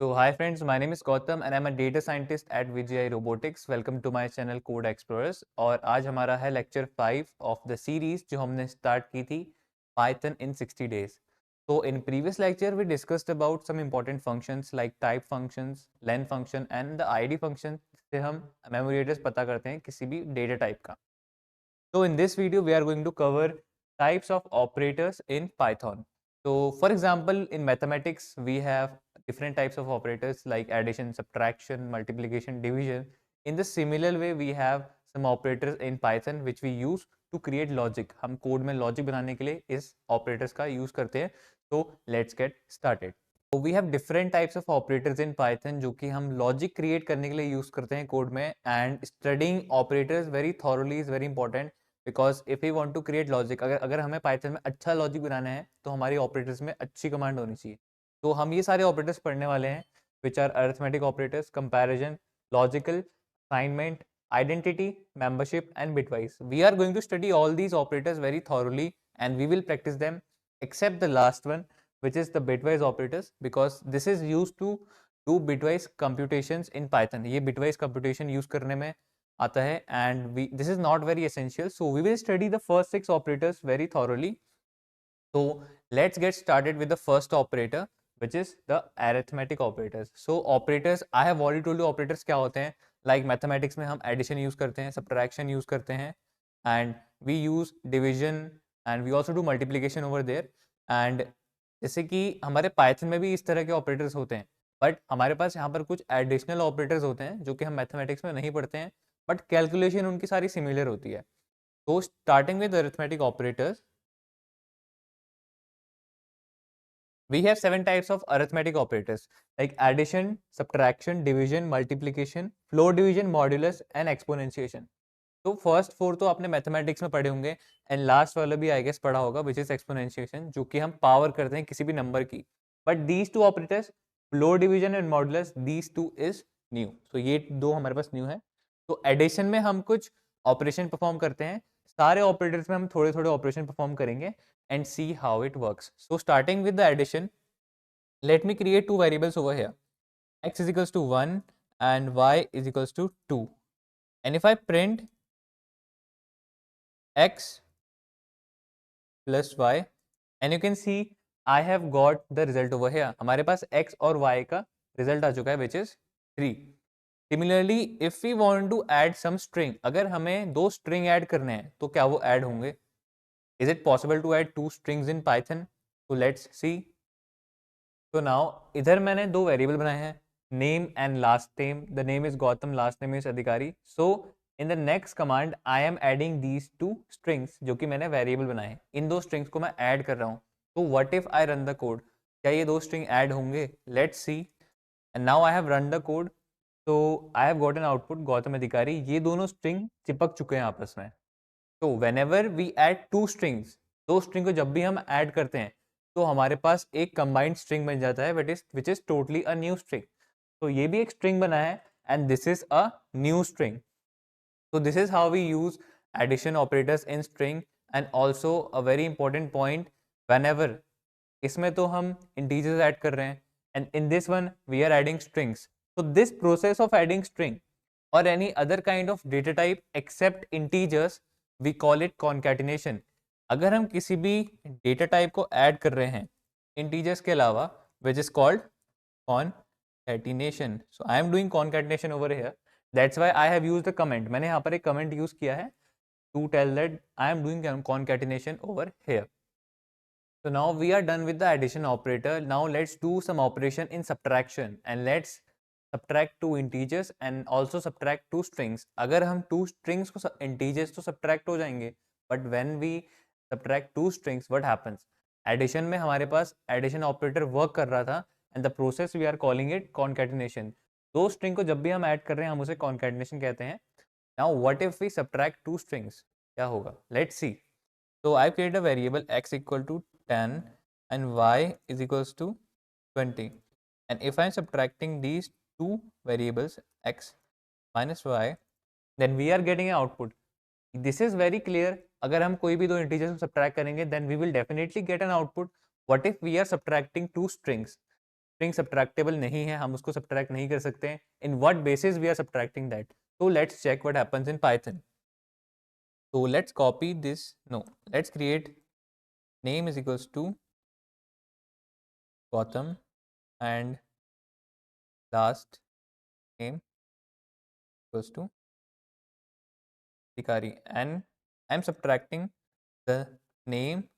So hi friends, my name is Gautam and I'm a data scientist at VGI Robotics. Welcome to my channel Code Explorers. और आज हमारा है lecture 5 of the series जो हमने start की थी Python in 60 days. So in previous lecture we discussed about some important functions like type functions, len function and the id function से हम memory address पता करते हैं किसी भी data type का. So in this video, we are going to cover types of operators in Python. So for example, in mathematics, we have different types of operators like addition, subtraction, multiplication, division. In the similar way, we have some operators in Python which we use to create logic. हम code में logic बनाने के लिए इस operators का use करते हैं. So let's get started. So we have different types of operators in Python जो कि हम logic create करने के लिए use करते हैं code में, and studying operators very thoroughly is very important. Because if you want to create logic, अगर हमें पाइथन में अच्छा लॉजिक बनाना है तो हमारी ऑपरेटर्स में अच्छी कमांड होनी चाहिए. तो हम ये सारे ऑपरेटर्स पढ़ने वाले हैं which are arithmetic operators, comparison, logical, assignment, identity, membership and bitwise. We are going to study all these operators very thoroughly and we will practice them except the last one which is the bitwise operators because this is used to do bitwise computations in Python. ये bitwise computation use करने में आता है and this is not very essential, so we will study the first 6 operators very thoroughly. So let's get started with the first operator which is the arithmetic operators. So operators, I have already told you operators क्या होते हैं. Like mathematics में हम addition use करते हैं, subtraction use करते हैं and we use division and we also do multiplication over there. And जैसे कि हमारे Python में भी इस तरह के operators होते हैं, बट हमारे पास यहाँ पर कुछ additional operators होते हैं जो कि हम mathematics में नहीं पढ़ते हैं, बट कैलकुलेशन उनकी सारी सिमिलर होती है. तो starting with arithmetic operators, we have 7 types of arithmetic operators like addition, subtraction, division, multiplication, floor division, modulus and exponentiation. तो फर्स्ट 4 तो आपने मैथमेटिक्स में पढ़े होंगे एंड लास्ट वाला भी आई गेस पढ़ा होगा विच इज एक्सपोनेंशिएशन, जो कि हम पावर करते हैं किसी भी नंबर की. But these two operators, floor division and modulus, these two is new. तो ये दो हमारे पास न्यू है. तो एडिशन में हम कुछ ऑपरेशन परफॉर्म करते हैं, सारे ऑपरेटर्स में हम थोड़े थोड़े ऑपरेशन परफॉर्म करेंगे and see how it works. So starting with the addition, let me create two variables over here. X is equals to 1 and y is equals to 2. And if I print x plus y and you can see I have got the result over here. हमारे पास x और y का result आ चुका है which is 3. Similarly, if we want to add some string, अगर हमें दो string add करने हैं तो क्या वो add होंगे? Is it possible to add two strings in Python? So let's see. So now इधर मैंने दो वेरिएबल बनाए हैं, name and last name. The name is Gautam, last name is Adhikari. So in the next command I am adding these two strings जो कि मैंने variable बनाए. इन दो strings को मैं ऐड कर रहा हूँ. तो what if I run the code? क्या ये दो string ऐड होंगे? Let's see. And now I have run the code. So I have got an output Gautam Adhikari. ये दोनों string चिपक चुके हैं आपस में. तो whenever we add two strings, दो string को जब भी हम ऐड करते हैं तो हमारे पास एक combined string बन जाता है which is totally a new string. तो ये भी एक string बना है and this is a new string. So this is how we use addition operators in string. And also a very important point, whenever इसमें तो हम integers ऐड कर रहे हैं and in this one we are adding strings. So this process of adding string or any other kind of data type except integers, we call it concatenation. अगर हम किसी भी डेटा टाइप को add कर रहे हैं इंटीजर्स के अलावा, which is called concatenation. So I am doing concatenation over here. That's why I have used the comment. मैंने यहाँ पर एक comment use किया है to tell that I am doing concatenation over here. So now we are done with the addition operator. Now let's do some operation in subtraction and let's subtract two integers and also subtract two strings. अगर हम two strings को integers तो subtract हो जाएंगे, but when we subtract two strings, what happens? Addition में हमारे पास addition operator work कर रहा था and the process we are calling it concatenation. दो string को जब भी हम add कर रहे हैं हम उसे concatenation कहते हैं. Now what if we subtract two strings? क्या होगा? Let's see. So I create a variable x equal to 10 and y is equals to 20. And if I am subtracting these two variables x minus y, then we are getting an output. This is very clear. अगर हम कोई भी दो integers को subtract करेंगे then we will definitely get an output. What if we are subtracting two strings? String subtractable नहीं है, हम उसको सब्ट्रैक्ट नहीं कर सकते हैं. In what basis we are subtracting that? So let's check what happens in Python. So let's copy this. No, let's create name is equals to Gautam and last name equals to Tikari, and I'm subtracting the name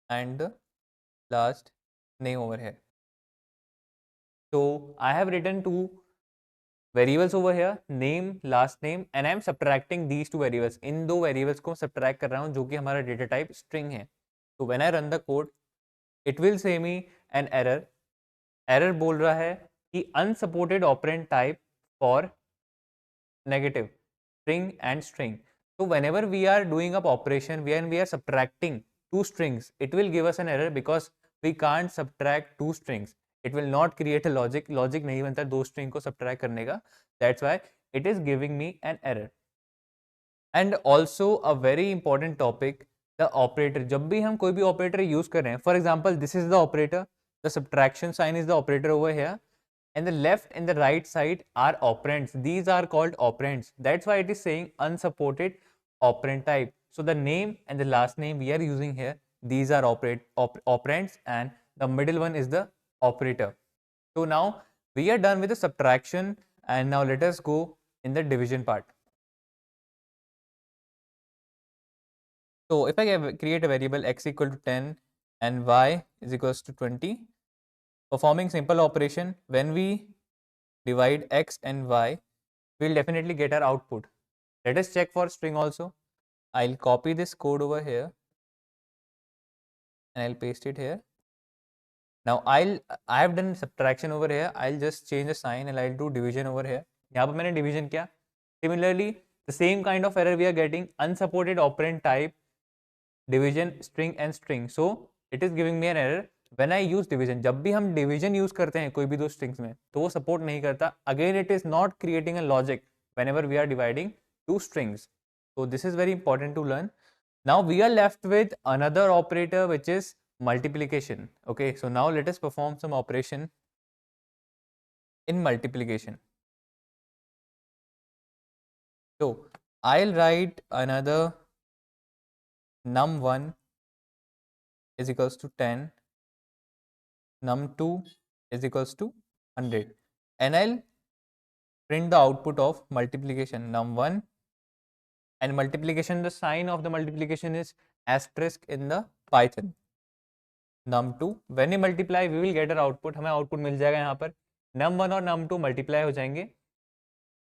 and the last name over here. So I have written two variables over here, name, last name, and I'm subtracting these two variables. इन दो variables को subtract कर रहा हूँ जो कि हमारा data type string है. So when I run the code, it will say me an error. Error बोल रहा है कि unsupported operand type for negative string and string. So whenever we are doing up operation, when we are subtracting two strings, it will give us an error because we can't subtract two strings. It will not create a logic. Logic नहीं बनता दो string को subtract करने का. That's why it is giving me an error. And also a very important topic, the operator. जब भी हम कोई भी operator use कर रहे हैं, for example, this is the operator. The subtraction sign is the operator over here. And the left and the right side are operands. These are called operands. That's why it is saying unsupported operand type. So the name and the last name we are using here, these are operands, and the middle one is the operator. So now we are done with the subtraction, and now let us go in the division part. So if I create a variable x equal to 10 and y is equals to 20, performing simple operation, when we divide x and y, we'll definitely get our output. Let us check for string also. I'll copy this code over here and I'll paste it here. Now I have done subtraction over here. I'll just change the sign and I'll do division over here. यहाँ पर मैंने division किया. Similarly, the same kind of error we are getting, unsupported operand type, division, string and string. So it is giving me an error. When I use division, जब भी हम division use करते हैं कोई भी दो strings में, तो वो support नहीं करता. Again, it is not creating a logic whenever we are dividing two strings. So this is very important to learn. Now we are left with another operator which is multiplication. Okay, so now let us perform some operation in multiplication. So I'll write another num1 is equals to 10, num2 is equals to 100, and I'll print the output of multiplication num1, and multiplication, the sign of the multiplication is asterisk in the Python. num2, when we multiply we will get our output. हमें output मिल जाएगा यहाँ पर. num1 और num2 multiply हो जाएंगे.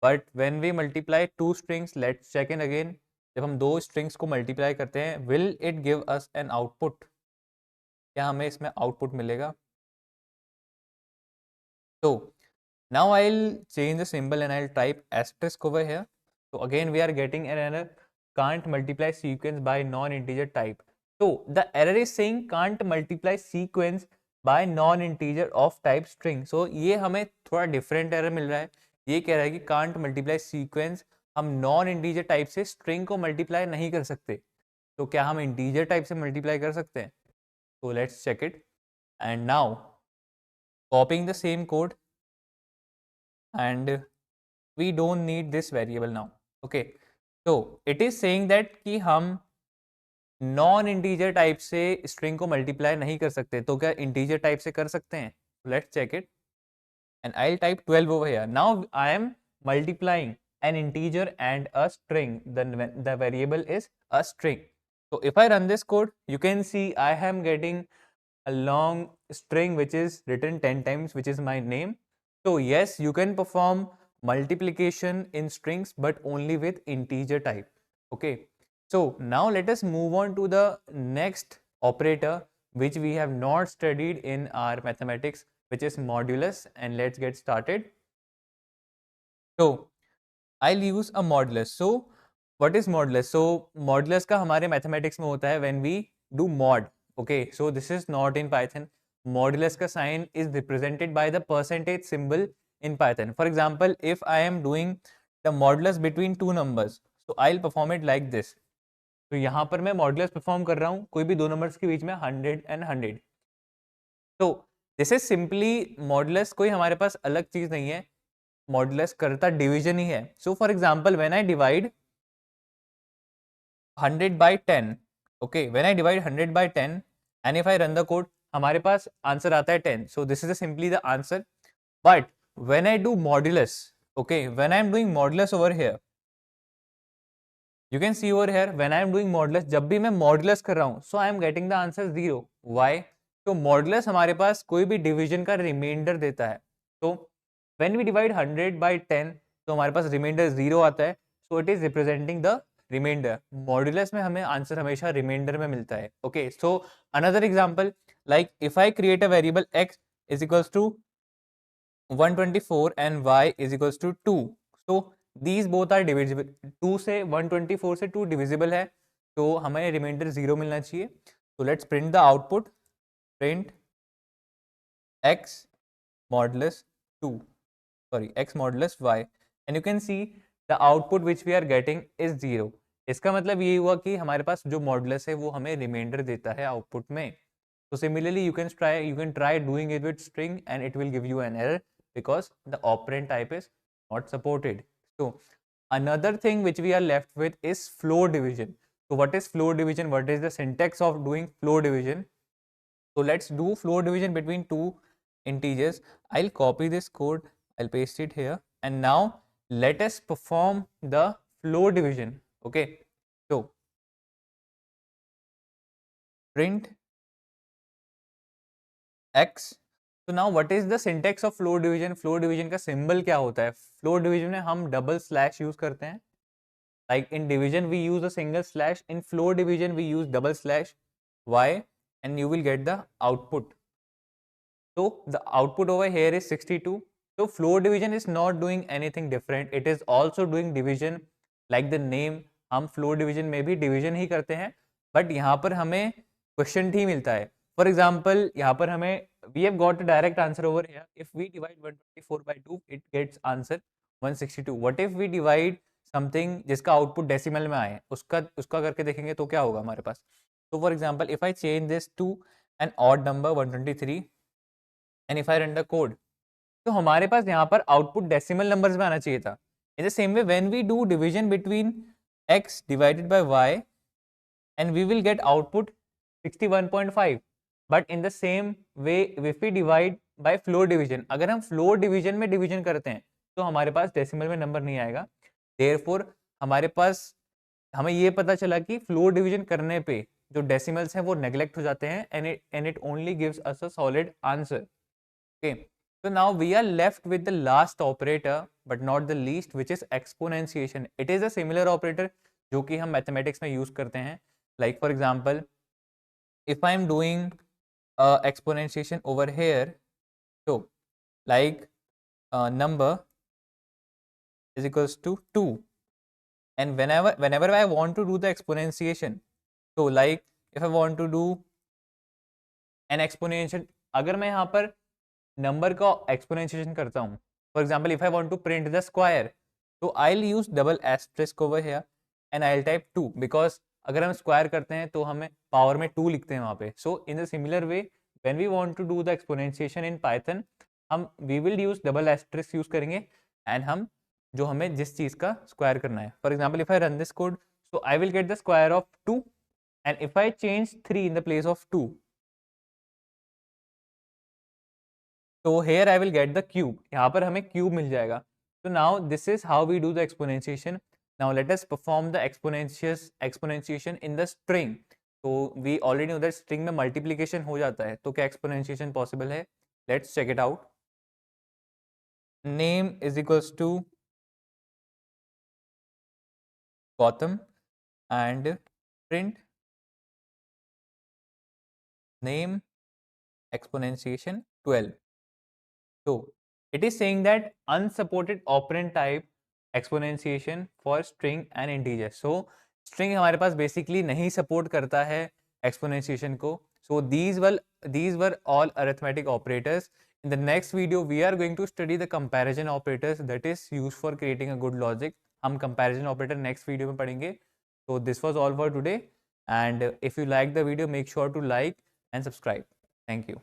But when we multiply two strings, let's check in again. जब हम दो strings को multiply करते हैं, will it give us an output? क्या हमें इसमें output मिलेगा? So now I'll change the symbol and I'll type asterisk over here. So again we are getting an error, can't multiply sequence by non-integer type. So the error is saying can't multiply sequence by non-integer of type string. So ये हमें थोड़ा different error मिल रहा है. ये कह रहा है कि can't multiply sequence, हम non-integer type से string को multiply नहीं कर सकते. तो क्या हम integer type से multiply कर सकते हैं? So let's check it. And now copying the same code, and we don't need this variable now. Okay, so it is saying that कि हम नॉन इंटीजर टाइप से स्ट्रिंग को मल्टीप्लाई नहीं कर सकते, तो क्या इंटीजर टाइप से कर सकते हैं? Let's check it, and I will type 12 over here. Now I am multiplying an integer and a string. The variable is a string. So if I run this code, you can see I am getting a long string which is written 10 times, which is my name. So yes, you can perform multiplication in strings, but only with integer type. Okay, so now let us move on to the next operator which we have not studied in our mathematics, which is modulus, and let's get started. So I'll use a modulus. So what is modulus? So modulus का हमारे mathematics में होता है when we do mod. Okay, so this is not in Python. Modulus का sign is represented by the percentage symbol in Python. For example, if I am doing the modulus between two numbers, so I'll perform it like this. तो यहाँ पर मैं modulus perform कर रहा हूँ कोई भी दो नंबर्स के बीच में 100 and 100. तो दिस इज सिंपली मॉडुलस, कोई हमारे पास अलग चीज नहीं है, मॉडुलस करता डिवीजन ही है. So for example when I divide 100 by 10, okay, when I divide 100 by 10 and if I run the code, हमारे पास आंसर आता है 10. So this is simply the answer. But when I do modulus, okay, when I am doing modulus over here, you can see over here when I am doing modulus, जब भी मैं modulus कर रहा हूँ, so I am getting the answer 0. Why? तो modulus हमारे पास कोई भी डिवीजन का रिमाइंडर देता है. तो when we divide 100 by 10, तो हमारे पास रिमाइंडर 0 आता है. So it is representing the remainder. Modulus में हमें आंसर हमेशा रिमाइंडर में मिलता है. Okay, so another example, like if I create a variable x is equals to 124 and y is equals to 2. So these both are divisible. 2 से 124 से 2 divisible है, तो हमें रिमाइंडर 0 मिलना चाहिए. तो let's print the output, print x modulus 2, sorry x modulus y, and you can see the output which we are getting is 0. इसका मतलब ये हुआ कि हमारे पास जो मॉडुलस है वो हमें रिमाइंडर देता है आउटपुट में. So similarly you can try doing it with string and it will give you an error because the operand type is not supported. So another thing which we are left with is floor division. So what is floor division? What is the syntax of doing floor division? So let's do floor division between two integers. I'll copy this code, I'll paste it here, and now let us perform the floor division. Okay, so print x. So now what is the syntax of floor division? Floor division का symbol क्या होता है? Floor division में हम double slash use करते हैं. Like in division we use a single slash, in floor division we use double slash. Why? And you will get the output. So the output over here is 62. So floor division is not doing anything different. It is also doing division like the name. हम floor division में भी division ही करते हैं, but यहाँ पर हमें question ही मिलता है. For example, यहाँ पर हमें we have got a direct answer over here. If we divide 124 by 2, it gets answer 162. What if we divide something जिसका आउटपुट डेसिमल में आए, उसका करके देखेंगे तो क्या होगा हमारे पास. So for example, if I change this to an odd number 123 and if I run the code, तो हमारे पास यहाँ पर आउटपुट डेसिमल नंबर्स में आना चाहिए था. In the same way when we do division between x divided by y and we will get output 61.5. But in the same way if we divide by floor division, अगर हम floor division में division करते हैं तो हमारे पास decimal में number नहीं आएगा. देयरफॉर हमारे पास हमें ये पता चला कि फ्लोर डिवीजन करने पे जो डेसिमल्स हैं वो नेग्लेक्ट हो जाते हैं and it only gives us a solid answer. Okay, so now we are left with the last operator but not the least, which is exponentiation. It is a similar operator जो कि हम mathematics में use करते हैं. Like for example, if I am doing exponentiation over here, so like number is equals to 2, and whenever I want to do the exponentiation, so like if I want to do an exponentiation, अगर मैं यहाँ पर number का exponentiation करता हूँ, for example if I want to print the square, तो I will use double asterisk over here and I will type 2, because अगर हम स्क्वायर करते हैं तो हमें पावर में 2 लिखते हैं वहाँ पे. So in the similar way when we want to do the exponentiation in Python, हम we will use double asterisk use करेंगे एंड हम जो हमें जिस चीज़ का स्क्वायर करना है, for example if I run this code, so I will get the square of 2 and if I change 3 in the place of 2, तो here I will get the cube, यहाँ पर हमें क्यूब मिल जाएगा. तो now this is how we do the exponentiation. Now let us perform the exponentiation in the string. तो we already know that string में multiplication हो जाता है, तो क्या एक्सपोनेंशिएशन पॉसिबल है? Let's check it out. Name is equals to Gautam and print name exponentiation 12. So it is saying that unsupported operand type exponentiation for string and integer. So string हमारे पास basically नहीं support करता है exponentiation को. So these were all arithmetic operators. In the next video we are going to study the comparison operators that is used for creating a good logic. हम comparison operator next video में पढ़ेंगे. So this was all for today, and if you like the video, make sure to like and subscribe. Thank you.